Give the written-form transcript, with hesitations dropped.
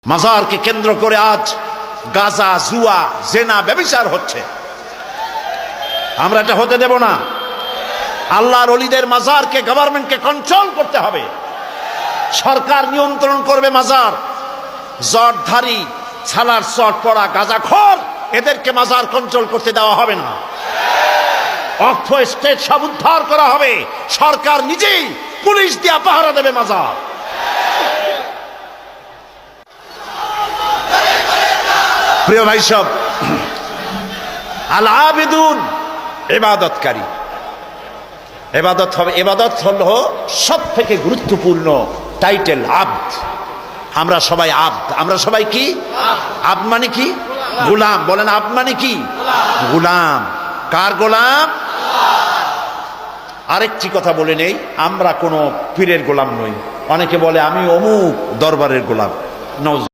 মাজারকে কেন্দ্র করে আজ গাঁজা, জুয়া, জেনা, ব্যভিচার হচ্ছে। আমরা এটা হতে দেব না। আল্লাহর ওলিদের মাজারকে, গভর্নমেন্টকে কন্ট্রোল করতে হবে। সরকার নিয়ন্ত্রণ করবে মাজার। জটধারী, ছালার চট পড়া গাঁজাখোর, এদেরকে মাজার কন্ট্রোল করতে দেওয়া হবে না। অর্থ স্টেট সব উদ্ধার করা হবে। সরকার নিজেই পুলিশ দিয়ে পাহারা দেবে মাজার। প্রিয় ভাই সব, আল আবিদুন ইবাদতকারী। ইবাদত হবে, ইবাদত হলো সব থেকে গুরুত্বপূর্ণ টাইটেল আব্দ। আমরা সবাই আব্দ। আমরা সবাই কি আব্দ? মানে কি? গোলাম। বলেন আব্দ মানে কি? গোলাম। কার গোলাম? আরেকটি কথা বলে নেই, আমরা কোনো পীরের গোলাম নই। অনেকে বলে আমি অমুক দরবারের গোলাম। নওয়াজ